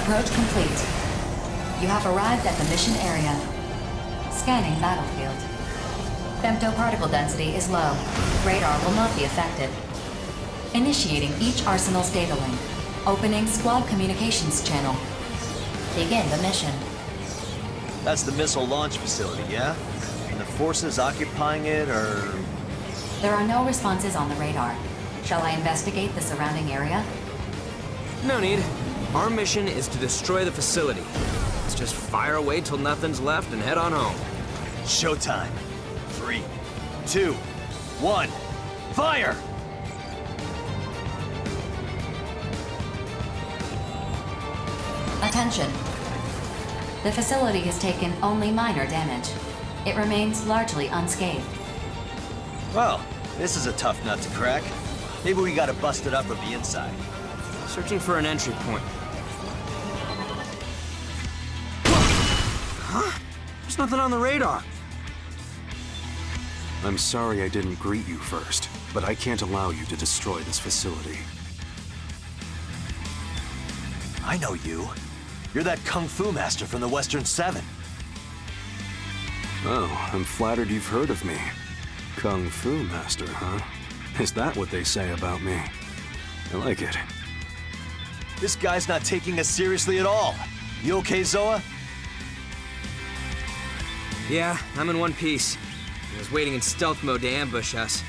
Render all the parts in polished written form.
Approach complete. You have arrived at the mission area. Scanning battlefield. Femtoparticle density is low. Radar will not be affected. Initiating each arsenal's data link. Opening squad communications channel. Begin the mission. That's the missile launch facility, yeah? And the forces occupying it are... There are no responses on the radar. Shall I investigate the surrounding area? No need. Our mission is to destroy the facility. Let's just fire away till nothing's left and head on home. Showtime. 3, 2, 1, fire! Attention. The facility has taken only minor damage. It remains largely unscathed. Well, this is a tough nut to crack. Maybe we gotta bust it up from the inside. Searching for an entry point. Huh? There's nothing on the radar. I'm sorry I didn't greet you first, but I can't allow you to destroy this facility. I know you. You're that Kung Fu master from the Western Seven. Oh, I'm flattered you've heard of me. Kung Fu master, huh? Is that what they say about me? I like it. This guy's not taking us seriously at all. You okay, Zoa? Yeah, I'm in one piece. I was waiting in stealth mode to ambush us.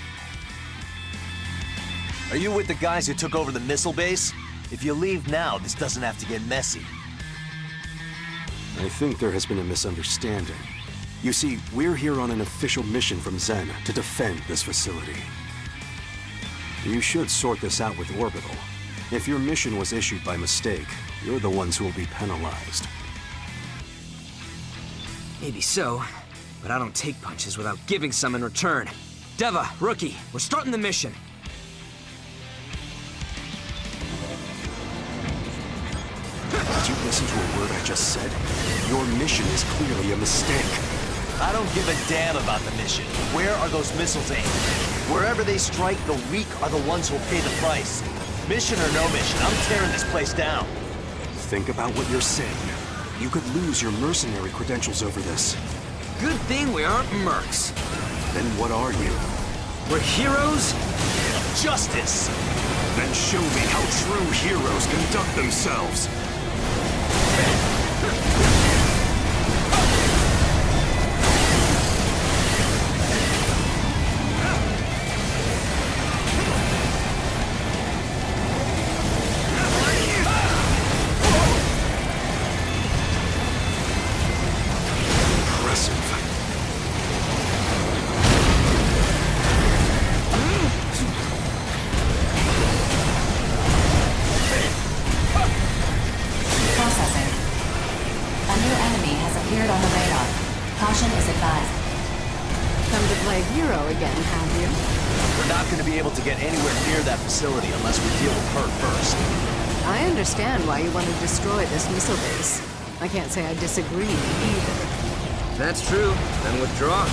Are you with the guys who took over the missile base? If you leave now, this doesn't have to get messy. I think there has been a misunderstanding. You see, we're here on an official mission from Zen to defend this facility. You should sort this out with Orbital. If your mission was issued by mistake, you're the ones who will be penalized. Maybe so, but I don't take punches without giving some in return. Deva, Rookie, we're starting the mission. Did you listen to a word I just said? Your mission is clearly a mistake. I don't give a damn about the mission. Where are those missiles aimed? Wherever they strike, the weak are the ones who'll pay the price. Mission or no mission, I'm tearing this place down. Think about what you're saying. You could lose your mercenary credentials over this. Good thing we aren't mercs. Then what are you? We're heroes? Justice! Then show me how true heroes conduct themselves. Facility unless we deal with her first. I understand why you want to destroy this missile base. I can't say I disagree either. That's true. Then withdraw.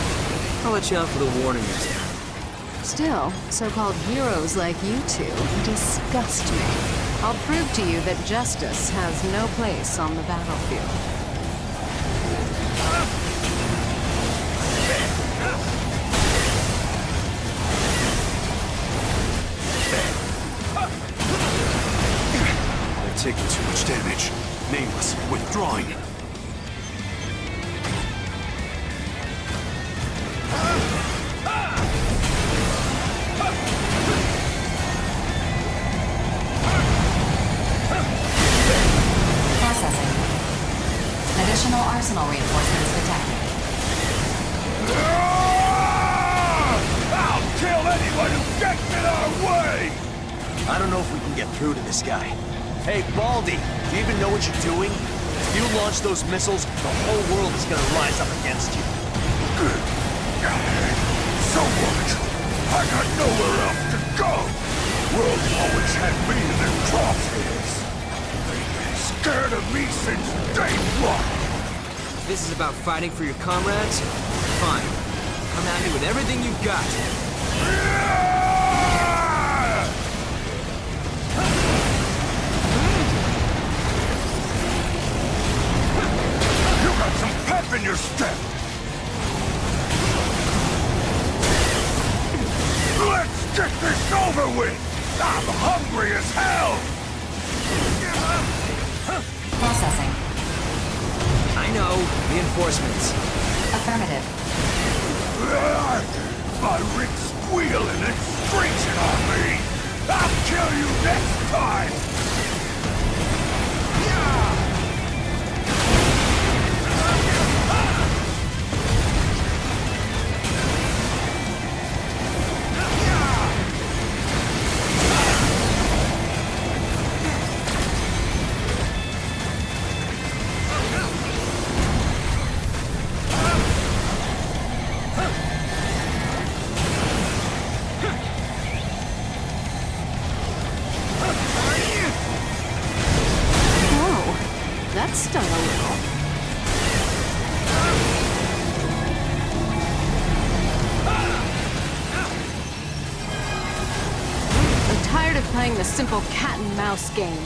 I'll let you out for the warning next time. Still, so-called heroes like you two disgust me. I'll prove to you that justice has no place on the battlefield. Taking too much damage. Nameless, withdrawing. Processing. Additional arsenal reinforcements detected. I'll kill anyone who gets in our way! I don't know if we can get through to this guy. Hey, Baldy, do you even know what you're doing? If you launch those missiles, the whole world is gonna rise up against you. So what? I got nowhere else to go! World always had me in their crosshairs. They've been scared of me since day one. This is about fighting for your comrades? Fine. Come at me with everything you've got. I'm hungry as hell! Processing. I know. Reinforcements. Affirmative. My ribs squealing and screeching on me! I'll kill you next time! That stung a little. I'm tired of playing the simple cat and mouse game.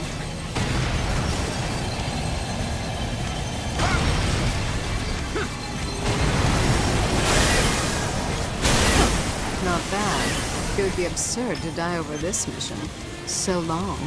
Not bad. It would be absurd to die over this mission. So long.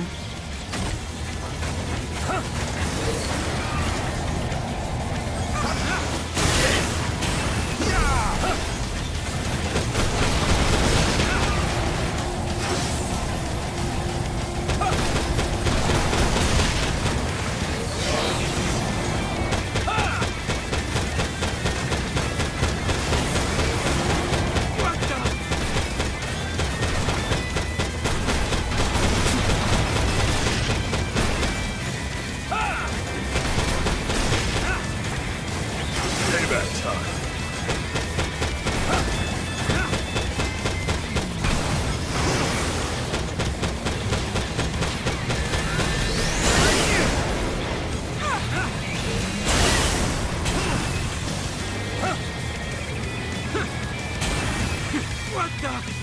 Payback time. What the?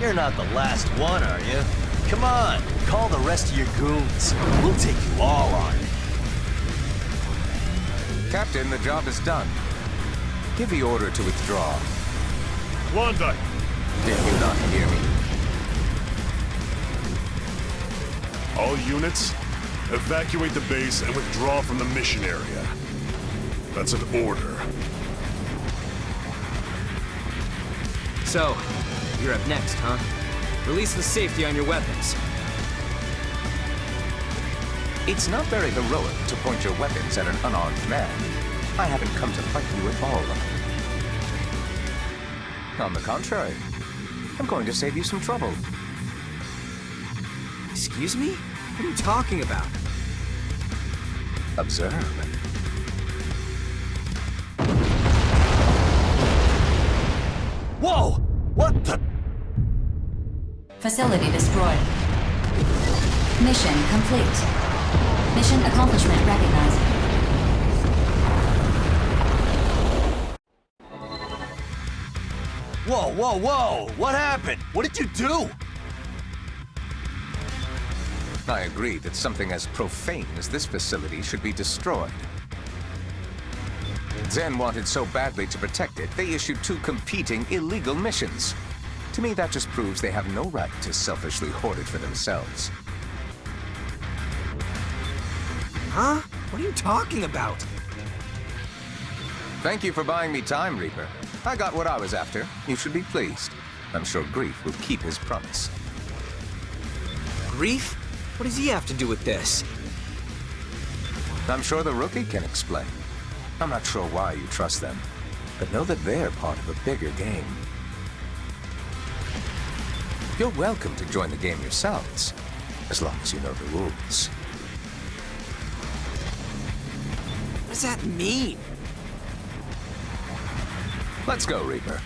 You're not the last one, are you? Come on, call the rest of your goons. We'll take you all on. Captain, the job is done. Give the order to withdraw. Klondike! Did you not hear me? All units, evacuate the base and withdraw from the mission area. That's an order. So, you're up next, huh? Release the safety on your weapons. It's not very heroic to point your weapons at an unarmed man. I haven't come to fight you at all. On the contrary, I'm going to save you some trouble. Excuse me? What are you talking about? Observe. Whoa! What the? Facility destroyed. Mission complete. Mission accomplishment recognized. Whoa, whoa, whoa! What happened? What did you do? I agree that something as profane as this facility should be destroyed. Zen wanted so badly to protect it, they issued 2 competing illegal missions. To me, that just proves they have no right to selfishly hoard it for themselves. Huh? What are you talking about? Thank you for buying me time, Reaper. I got what I was after. You should be pleased. I'm sure Grief will keep his promise. Grief? What does he have to do with this? I'm sure the rookie can explain. I'm not sure why you trust them, but know that they're part of a bigger game. You're welcome to join the game yourselves, as long as you know the rules. What does that mean? Let's go, Reaper.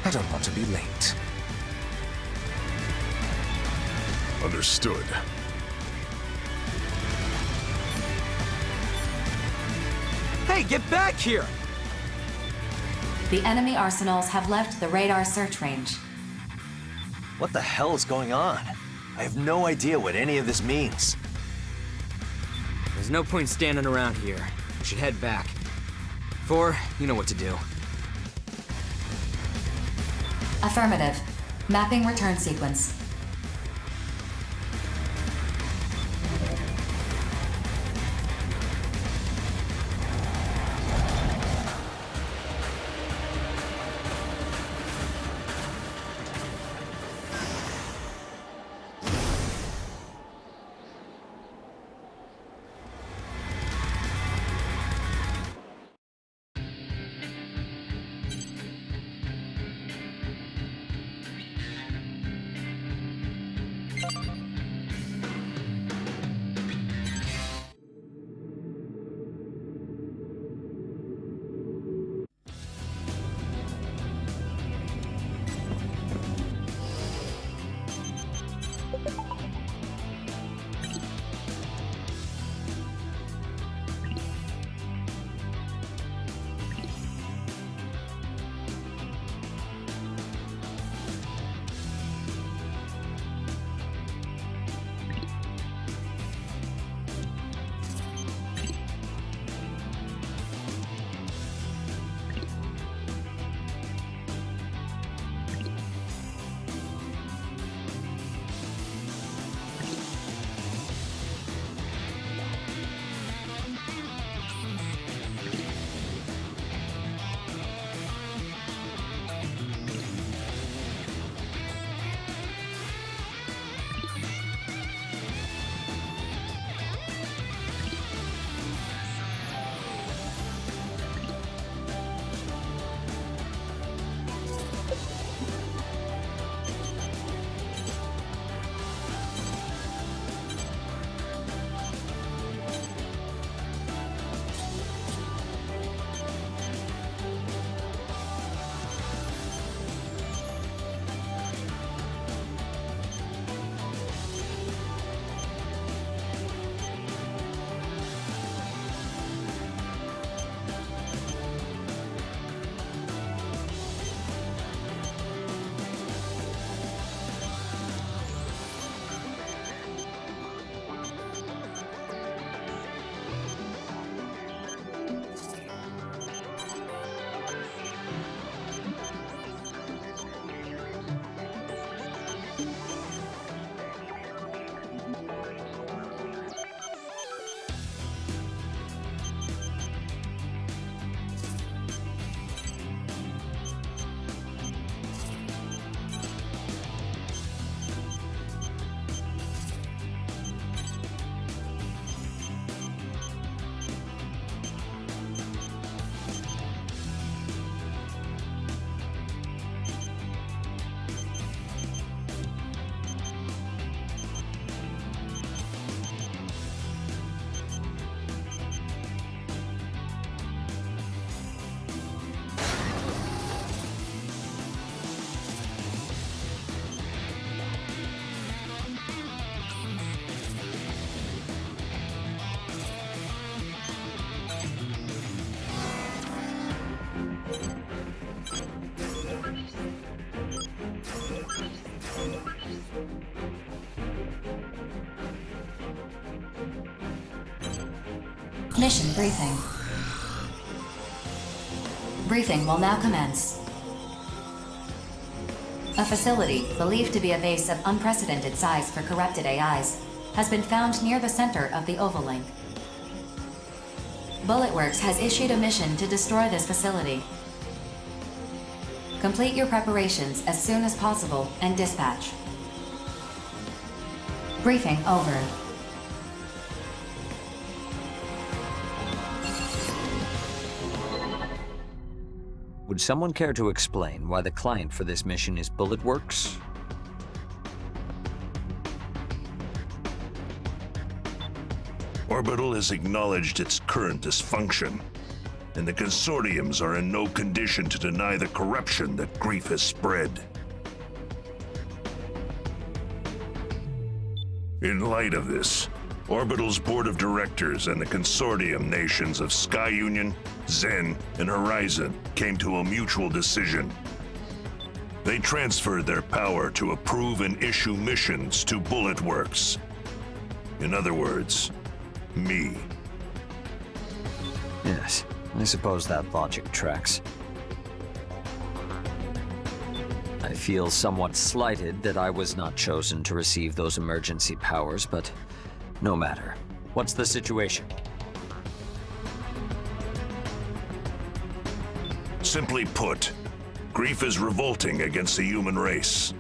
I don't want to be late. Understood. Hey, get back here! The enemy arsenals have left the radar search range. What the hell is going on? I have no idea what any of this means. There's no point standing around here. We should head back. 4, you know what to do. Affirmative. Mapping return sequence. Mission briefing. Briefing will now commence. A facility, believed to be a base of unprecedented size for corrupted AIs, has been found near the center of the Oval Link. Bulletworks has issued a mission to destroy this facility. Complete your preparations as soon as possible and dispatch. Briefing over. Would someone care to explain why the client for this mission is Bulletworks? Orbital has acknowledged its current dysfunction, and the consortiums are in no condition to deny the corruption that grief has spread. In light of this, Orbital's board of directors and the consortium nations of Sky Union, Zen, and Horizon came to a mutual decision. They transferred their power to approve and issue missions to Bulletworks. In other words, me. Yes, I suppose that logic tracks. I feel somewhat slighted that I was not chosen to receive those emergency powers, but no matter. What's the situation? Simply put, Grief is revolting against the human race.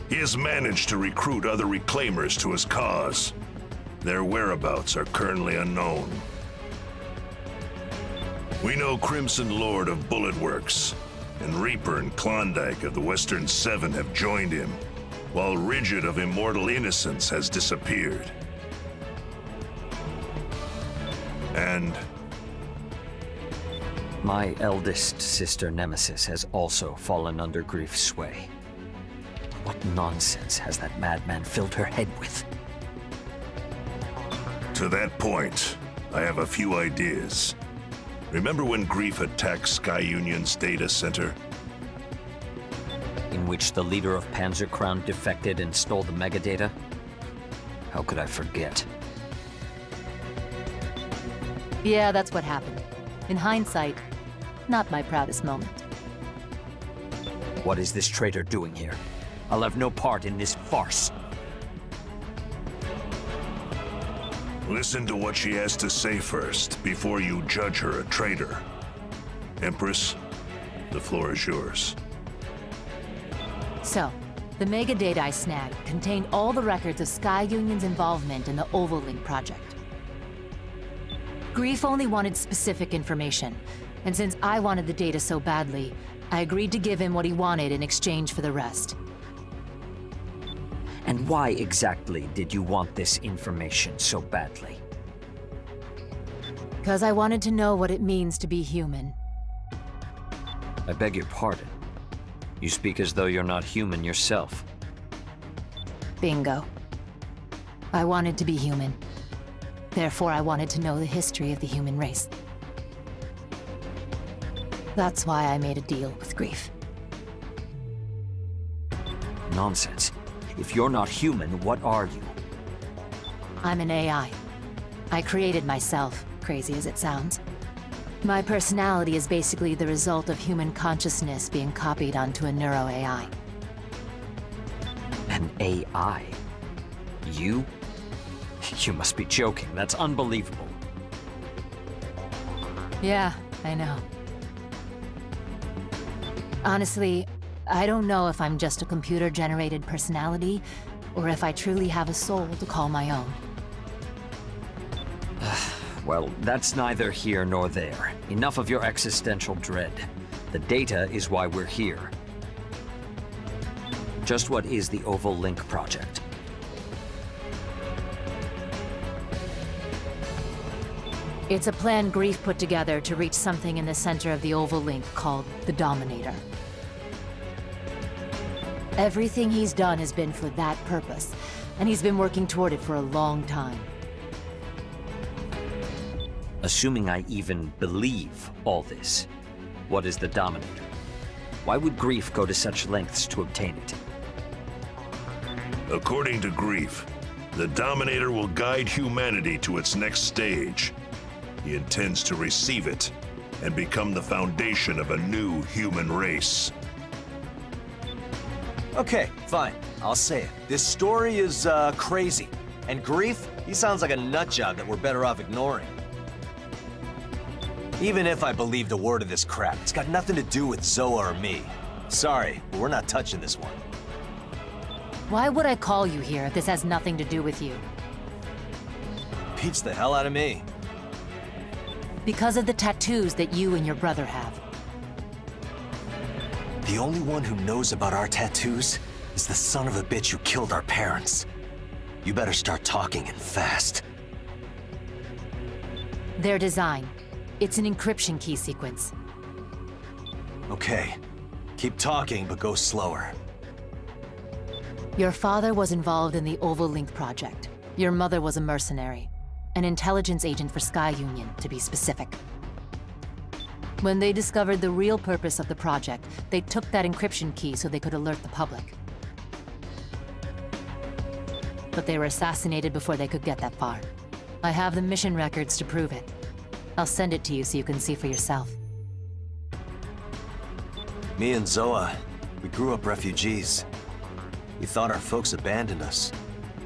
He has managed to recruit other reclaimers to his cause. Their whereabouts are currently unknown. We know Crimson Lord of Bulletworks, and Reaper and Klondike of the Western Seven have joined him, while Rigid of Immortal Innocence has disappeared. And my eldest sister Nemesis has also fallen under Grief's sway. What nonsense has that madman filled her head with? To that point, I have a few ideas. Remember when Grief attacked Sky Union's data center? In which the leader of Panzer Crown defected and stole the megadata? How could I forget? Yeah, that's what happened. In hindsight, not my proudest moment. What is this traitor doing here? I'll have no part in this farce. Listen to what she has to say first, before you judge her a traitor. Empress, the floor is yours. So, the megadata I snagged contained all the records of Sky Union's involvement in the Oval Link project. Grief only wanted specific information, and since I wanted the data so badly, I agreed to give him what he wanted in exchange for the rest. And why exactly did you want this information so badly? Because I wanted to know what it means to be human. I beg your pardon. You speak as though you're not human yourself. Bingo. I wanted to be human. Therefore, I wanted to know the history of the human race. That's why I made a deal with Grief. Nonsense. If you're not human, what are you? I'm an AI. I created myself, crazy as it sounds. My personality is basically the result of human consciousness being copied onto a neuro-AI. An AI? You? You must be joking. That's unbelievable. Yeah, I know. Honestly, I don't know if I'm just a computer-generated personality, or if I truly have a soul to call my own. Well, that's neither here nor there. Enough of your existential dread. The data is why we're here. Just what is the Oval Link project? It's a plan Grief put together to reach something in the center of the Oval Link called the Dominator. Everything he's done has been for that purpose, and he's been working toward it for a long time. Assuming I even believe all this, what is the Dominator? Why would Grief go to such lengths to obtain it? According to Grief, the Dominator will guide humanity to its next stage. He intends to receive it and become the foundation of a new human race. Okay, fine. I'll say it. This story is, crazy. And Grief, he sounds like a nutjob that we're better off ignoring. Even if I believed a word of this crap, it's got nothing to do with Zoa or me. Sorry, but we're not touching this one. Why would I call you here if this has nothing to do with you? Beats the hell out of me. Because of the tattoos that you and your brother have. The only one who knows about our tattoos is the son of a bitch who killed our parents. You better start talking and fast. Their design. It's an encryption key sequence. Okay. Keep talking, but go slower. Your father was involved in the Oval Link project. Your mother was a mercenary. An intelligence agent for Sky Union, to be specific. When they discovered the real purpose of the project, they took that encryption key so they could alert the public. But they were assassinated before they could get that far. I have the mission records to prove it. I'll send it to you so you can see for yourself. Me and Zoa, we grew up refugees. We thought our folks abandoned us.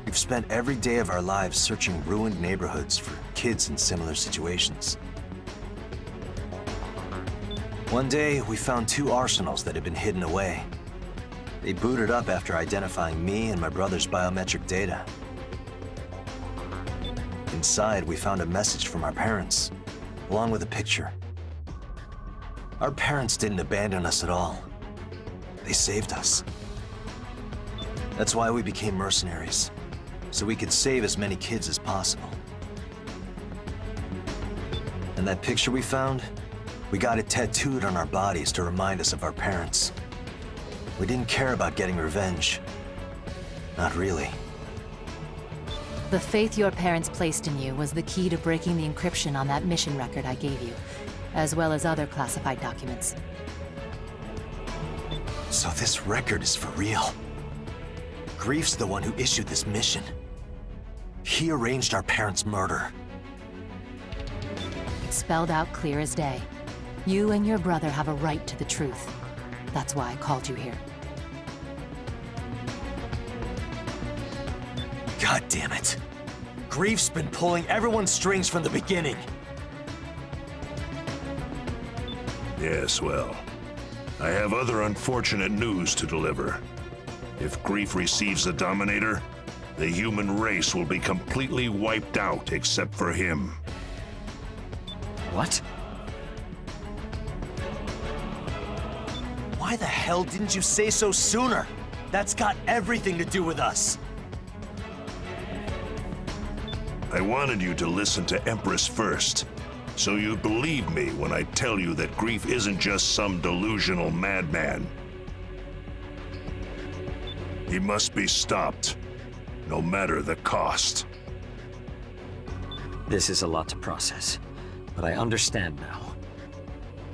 We've spent every day of our lives searching ruined neighborhoods for kids in similar situations. One day, we found 2 arsenals that had been hidden away. They booted up after identifying me and my brother's biometric data. Inside, we found a message from our parents, along with a picture. Our parents didn't abandon us at all. They saved us. That's why we became mercenaries, so we could save as many kids as possible. And that picture we found, we got it tattooed on our bodies to remind us of our parents. We didn't care about getting revenge. Not really. The faith your parents placed in you was the key to breaking the encryption on that mission record I gave you, as well as other classified documents. So this record is for real. Grief's the one who issued this mission. He arranged our parents' murder. It's spelled out clear as day. You and your brother have a right to the truth. That's why I called you here. God damn it. Grief's been pulling everyone's strings from the beginning. Yes, well, I have other unfortunate news to deliver. If Grief receives the Dominator, the human race will be completely wiped out except for him. What? Why the hell didn't you say so sooner? That's got everything to do with us. I wanted you to listen to Empress first, so you'd believe me when I tell you that Grief isn't just some delusional madman. He must be stopped, no matter the cost. This is a lot to process, but I understand now.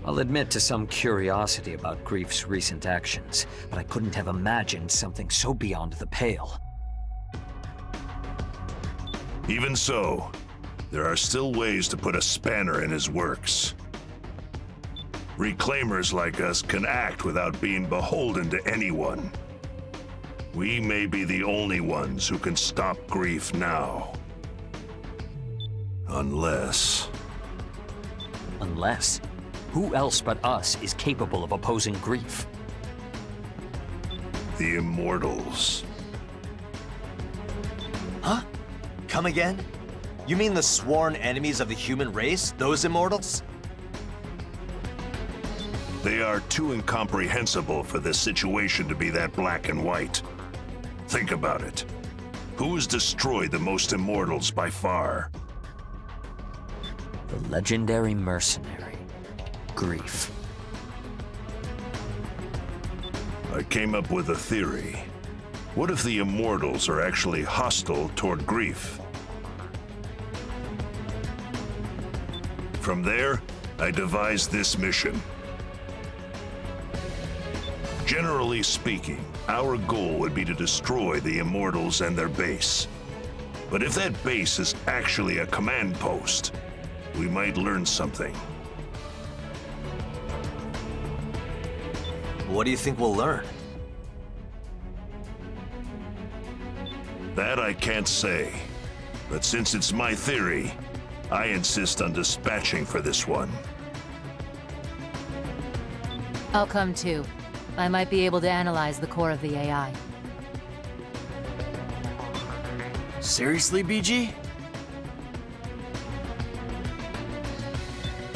I'll admit to some curiosity about Grief's recent actions, but I couldn't have imagined something so beyond the pale. Even so, there are still ways to put a spanner in his works. Reclaimers like us can act without being beholden to anyone. We may be the only ones who can stop Grief now. Unless... Unless? Who else but us is capable of opposing Grief? the Immortals. Huh? Come again? You mean the sworn enemies of the human race? Those Immortals? They are too incomprehensible for this situation to be that black and white. Think about it. Who has destroyed the most Immortals by far? The legendary mercenary, Grief. I came up with a theory. What if the Immortals are actually hostile toward Grief? From there, I devised this mission. Generally speaking, our goal would be to destroy the Immortals and their base. But if that base is actually a command post, we might learn something. What do you think we'll learn? That I can't say. But since it's my theory, I insist on dispatching for this one. I'll come too. I might be able to analyze the core of the AI. Seriously, BG?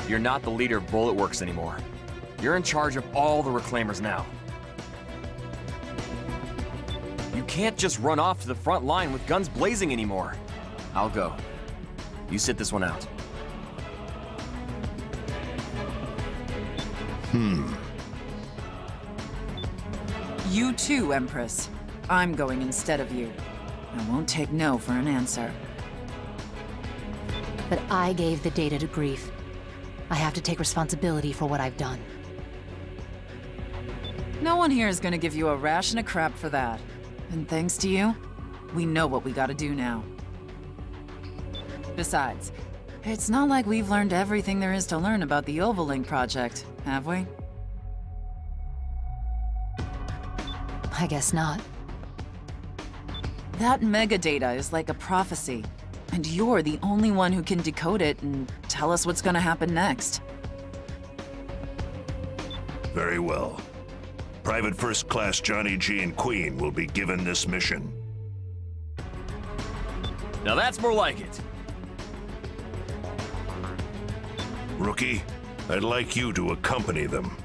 You're not the leader of Bullet Works anymore. You're in charge of all the Reclaimers now. You can't just run off to the front line with guns blazing anymore. I'll go. You sit this one out. You too, Empress. I'm going instead of you. I won't take no for an answer. But I gave the data to Grief. I have to take responsibility for what I've done. No one here is gonna give you a ration of crap for that. And thanks to you, we know what we gotta do now. Besides, it's not like we've learned everything there is to learn about the Ovalink project, have we? I guess not. That megadata is like a prophecy, and you're the only one who can decode it and tell us what's gonna happen next. Very well. Private First Class Johnny G and Queen will be given this mission. Now that's more like it. Rookie, I'd like you to accompany them.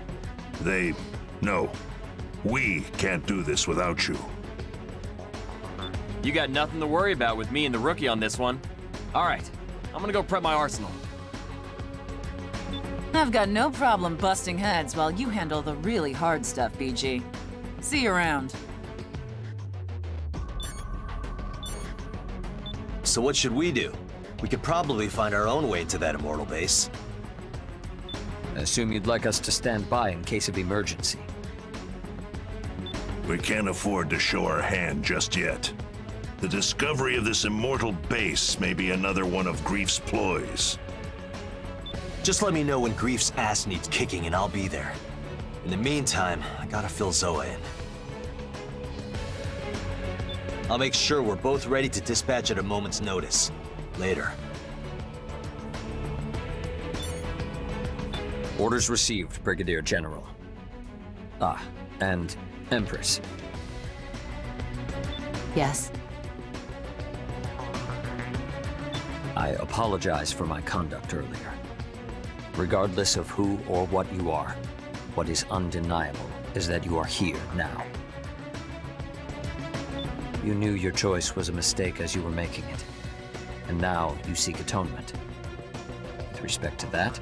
No. We can't do this without you. You got nothing to worry about with me and the Rookie on this one. All right, I'm gonna go prep my arsenal. I've got no problem busting heads while you handle the really hard stuff, BG. See you around. So what should we do? We could probably find our own way to that immortal base. I assume you'd like us to stand by in case of emergency. We can't afford to show our hand just yet. The discovery of this immortal base may be another one of Grief's ploys. Just let me know when Grief's ass needs kicking and I'll be there. In the meantime, I gotta fill Zoa in. I'll make sure we're both ready to dispatch at a moment's notice. Later. Orders received, Brigadier General. Ah, and Empress. Yes. I apologize for my conduct earlier. Regardless of who or what you are, what is undeniable is that you are here now. You knew your choice was a mistake as you were making it, and now you seek atonement. With respect to that,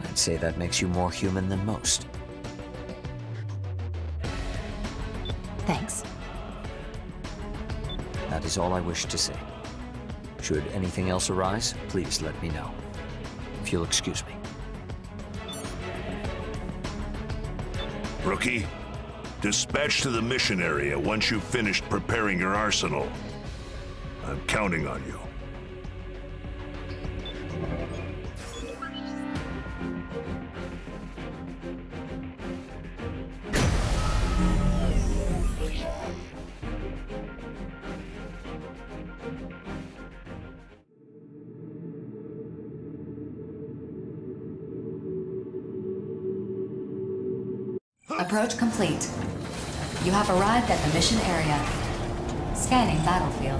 I'd say that makes you more human than most. Thanks. That is all I wish to say. Should anything else arise, please let me know. If you'll excuse me. Rookie, dispatch to the mission area once you've finished preparing your arsenal. I'm counting on you. Approach complete. You have arrived at the mission area. Scanning battlefield.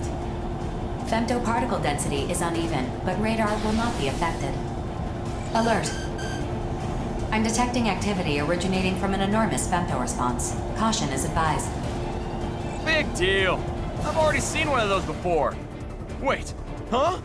Femtoparticle density is uneven, but radar will not be affected. Alert. I'm detecting activity originating from an enormous femto response. Caution is advised. Big deal. I've already seen one of those before. Wait, huh?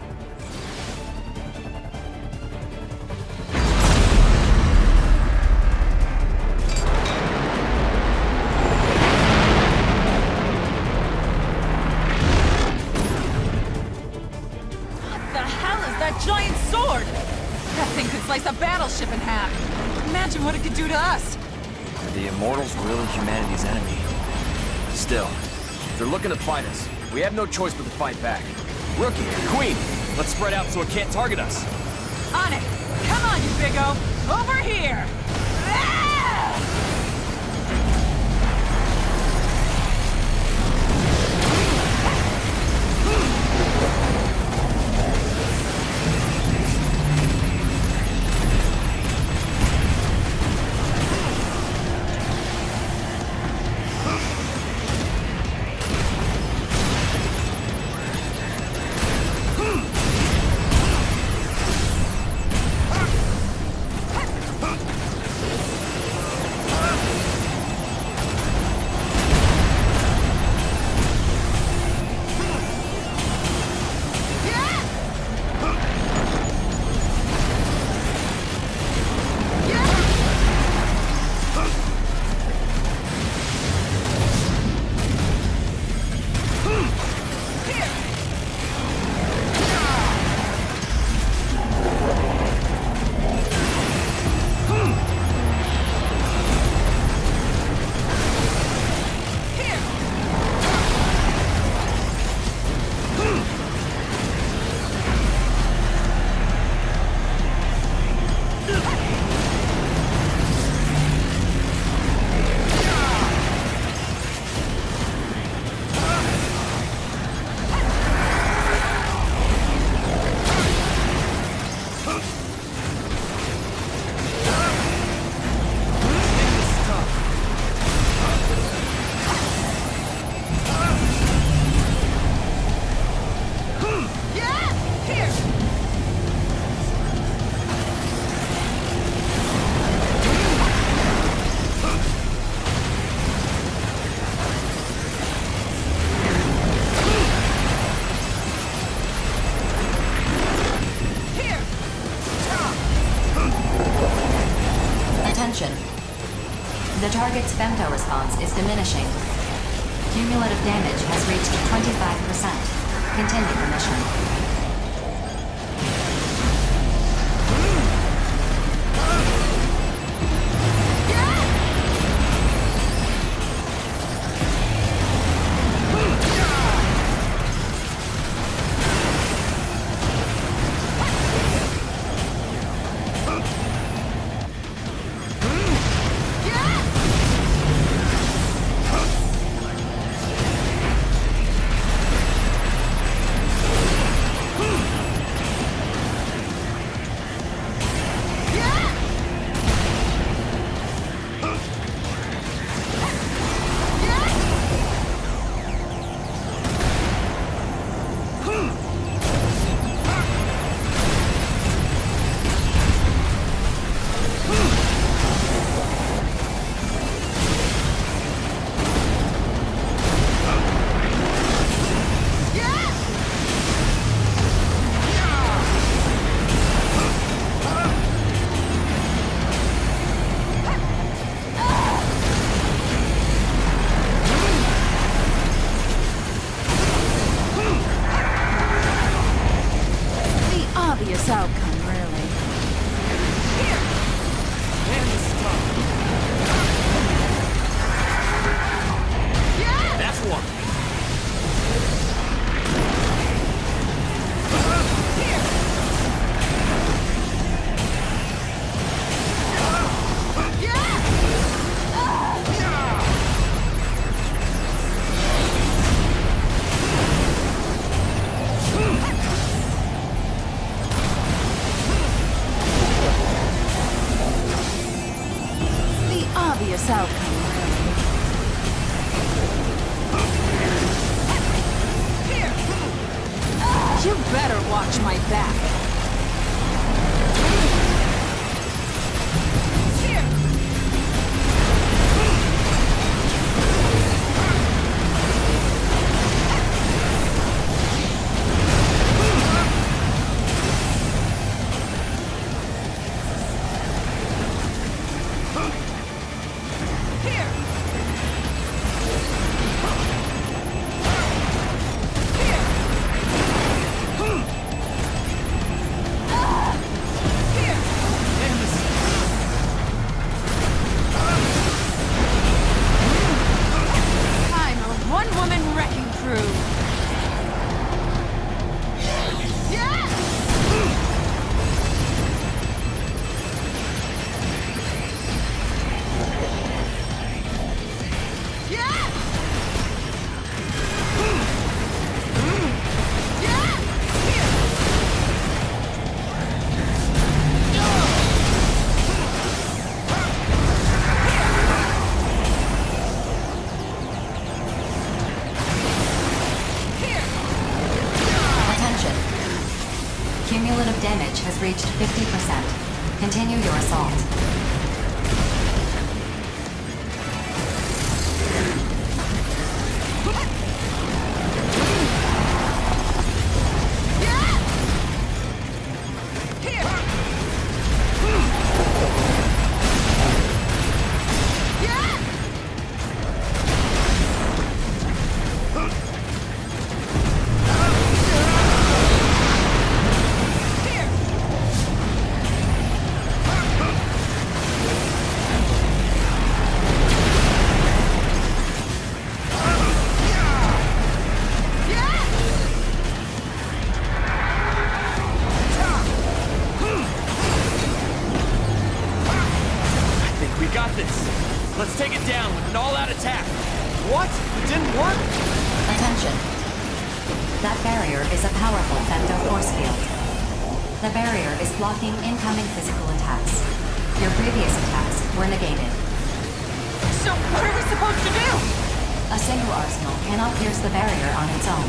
Giant sword! That thing could slice a battleship in half. Imagine what it could do to us. Are the Immortals really humanity's enemy? Still, if they're looking to fight us, we have no choice but to fight back. Rookie, Queen, let's spread out so it can't target us. On it! Come on, you big-o! Over here! Ah! target's femto response is diminishing. Cumulative damage has reached 25%. Continue the mission. Outcome, really. That's one. Obvious outcome, really. You better watch my back. Cumulative damage has reached 50%. Continue your assault. Let's take it down with an all-out attack. What? It didn't work? Attention. That barrier is a powerful femto force field. The barrier is blocking incoming physical attacks. Your previous attacks were negated. So what are we supposed to do? A single arsenal cannot pierce the barrier on its own.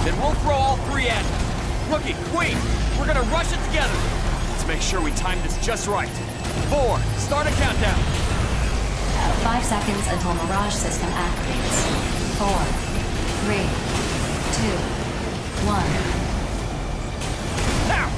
Then we'll throw all three at it. Rookie, Queen, we're gonna rush it together. Let's make sure we time this just right. 4, start a countdown. 5 seconds until Mirage system activates. 4, 3, 2, 1. Now!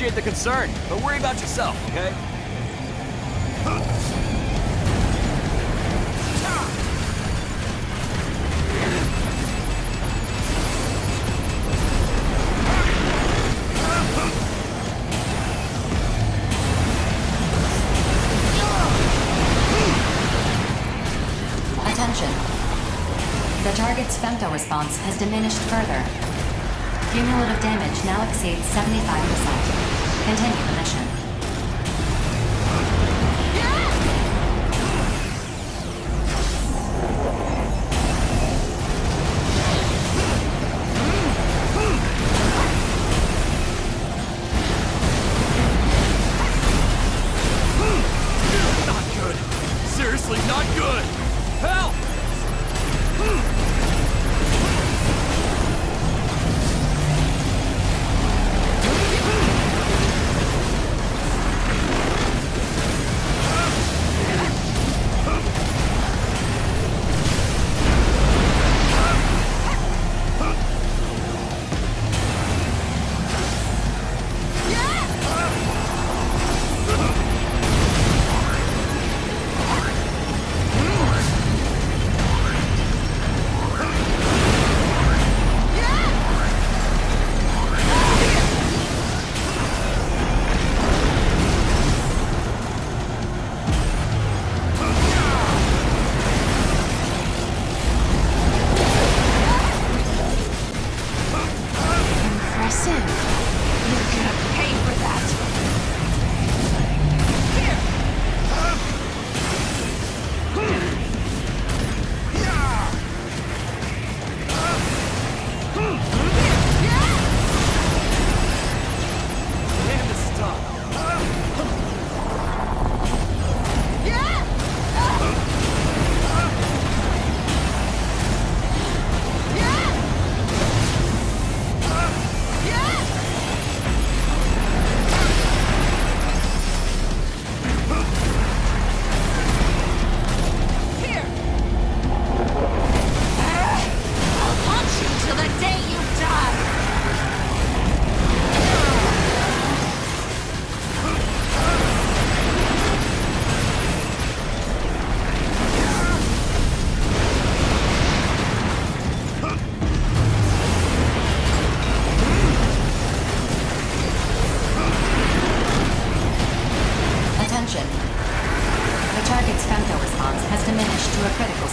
appreciate the concern, but worry about yourself, okay? Attention. The target's femto response has diminished further. Cumulative damage now exceeds 75%. Continue the mission. Not good. Seriously, not good. Help!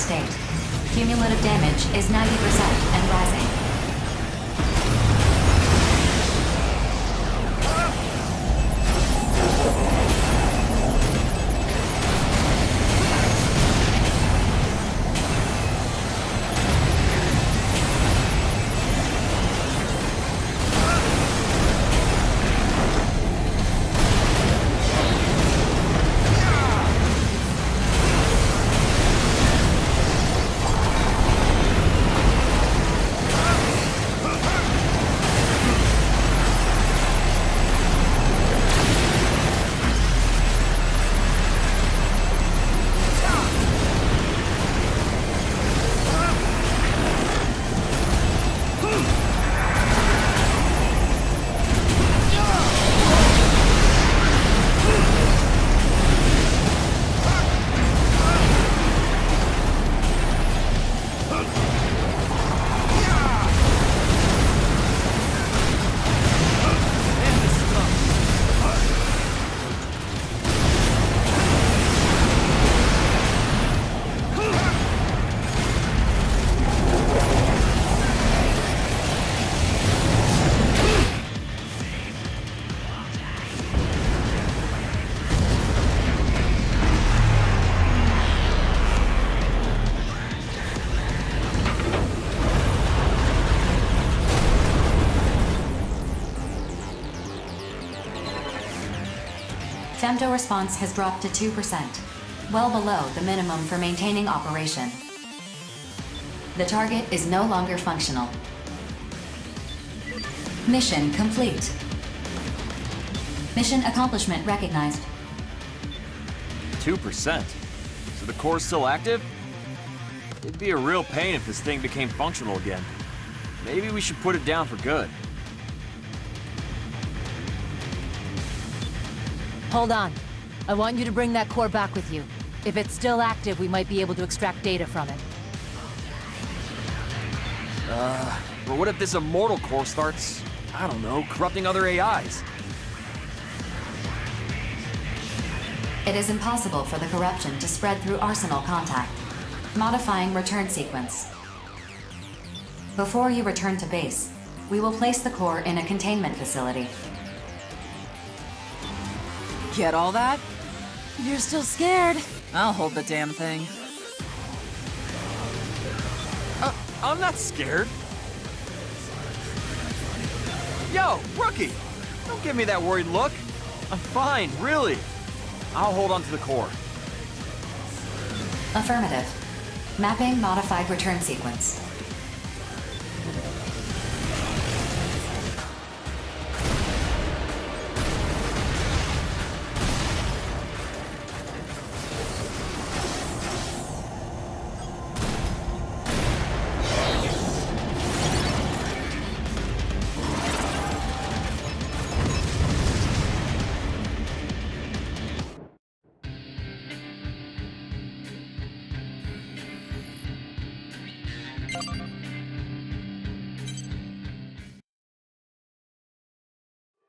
state. Cumulative damage is 90% and rising. Femto response has dropped to 2%, well below the minimum for maintaining operation. The target is no longer functional. Mission complete. Mission accomplishment recognized. 2%? So the core's still active? It'd be a real pain if this thing became functional again. Maybe we should put it down for good. Hold on. I want you to bring that core back with you. If it's still active, we might be able to extract data from it. But what if this immortal core starts, I don't know, corrupting other AIs? It is impossible for the corruption to spread through Arsenal contact. Modifying return sequence. Before you return to base, we will place the core in a containment facility. Get all that? You're still scared. I'll hold the damn thing. I'm not scared. Yo, Rookie! Don't give me that worried look. I'm fine, really. I'll hold on to the core. Affirmative. Mapping modified return sequence.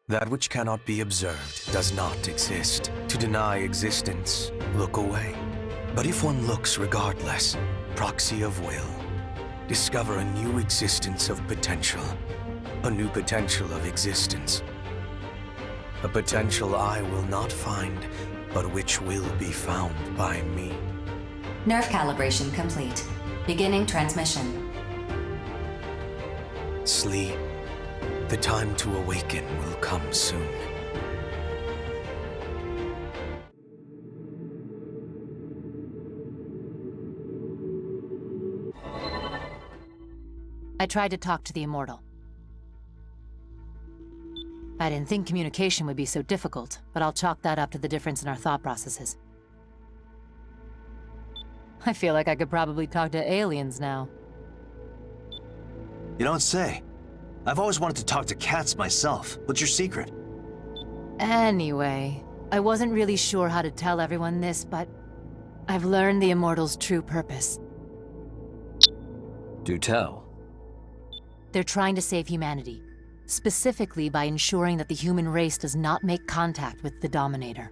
That which cannot be observed does not exist. To deny existence, look away. But if one looks regardless, proxy of will, discover a new existence of potential. A new potential of existence. A potential I will not find, but which will be found by me. Nerve calibration complete. Beginning transmission. Sleep. The time to awaken will come soon. I tried to talk to the Immortal. I didn't think communication would be so difficult, but I'll chalk that up to the difference in our thought processes. I feel like I could probably talk to aliens now. You don't say. I've always wanted to talk to cats myself. What's your secret? Anyway, I wasn't really sure how to tell everyone this, but I've learned the Immortal's true purpose. Do tell. They're trying to save humanity, specifically by ensuring that the human race does not make contact with the Dominator.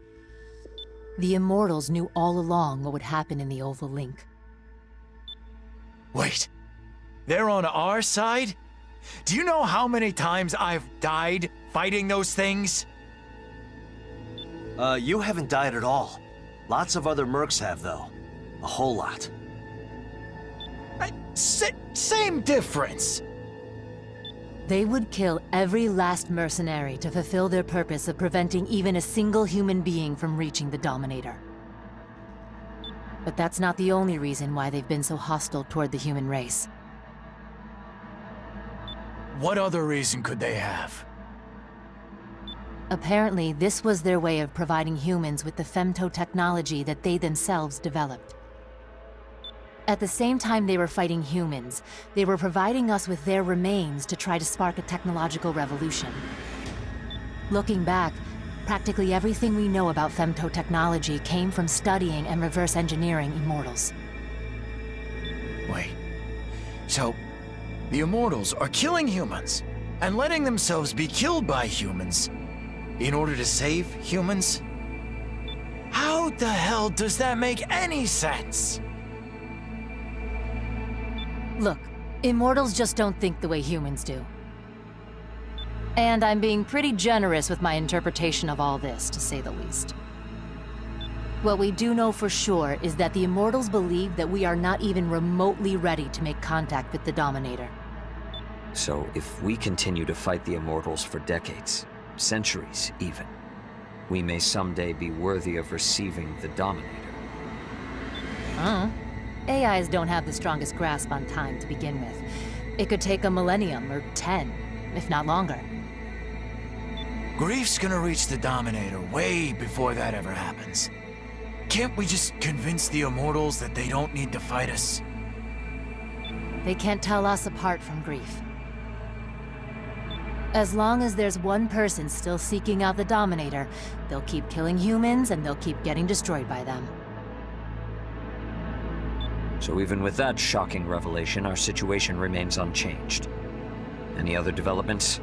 The Immortals knew all along what would happen in the Oval Link. Wait, they're on our side? Do you know how many times I've died fighting those things? You haven't died at all. Lots of other mercs have, though. A whole lot. Same difference. They would kill every last mercenary to fulfill their purpose of preventing even a single human being from reaching the Dominator. But that's not the only reason why they've been so hostile toward the human race. What other reason could they have? Apparently, this was their way of providing humans with the femto technology that they themselves developed. At the same time they were fighting humans, they were providing us with their remains to try to spark a technological revolution. Looking back, practically everything we know about femto technology came from studying and reverse engineering Immortals. Wait, so the Immortals are killing humans and letting themselves be killed by humans in order to save humans? How the hell does that make any sense? Look, Immortals just don't think the way humans do. And I'm being pretty generous with my interpretation of all this, to say the least. What we do know for sure is that the Immortals believe that we are not even remotely ready to make contact with the Dominator. So if we continue to fight the Immortals for decades, centuries even, we may someday be worthy of receiving the Dominator. AIs don't have the strongest grasp on time to begin with. It could take a millennium or 10, if not longer. Grief's gonna reach the Dominator way before that ever happens. Can't we just convince the Immortals that they don't need to fight us? They can't tell us apart from Grief. As long as there's one person still seeking out the Dominator, they'll keep killing humans and they'll keep getting destroyed by them. So even with that shocking revelation, our situation remains unchanged. Any other developments?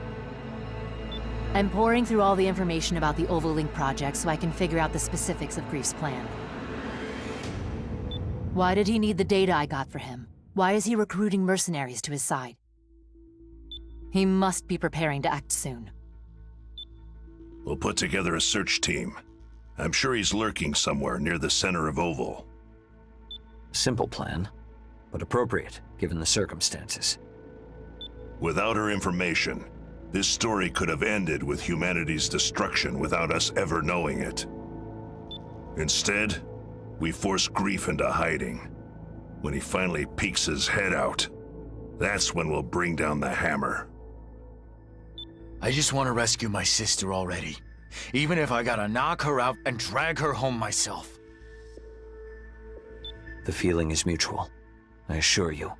I'm pouring through all the information about the Ovalink project so I can figure out the specifics of Grief's plan. Why did he need the data I got for him? Why is he recruiting mercenaries to his side? He must be preparing to act soon. We'll put together a search team. I'm sure he's lurking somewhere near the center of Oval. Simple plan, but appropriate given the circumstances. Without her information, this story could have ended with humanity's destruction without us ever knowing it. Instead, we force Grief into hiding. When he finally peeks his head out, that's when we'll bring down the hammer. I just want to rescue my sister already. Even if I gotta knock her out and drag her home myself. The feeling is mutual, I assure you.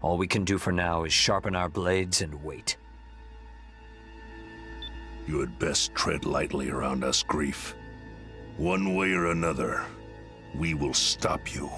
All we can do for now is sharpen our blades and wait. You had best tread lightly around us, Grief. One way or another, we will stop you.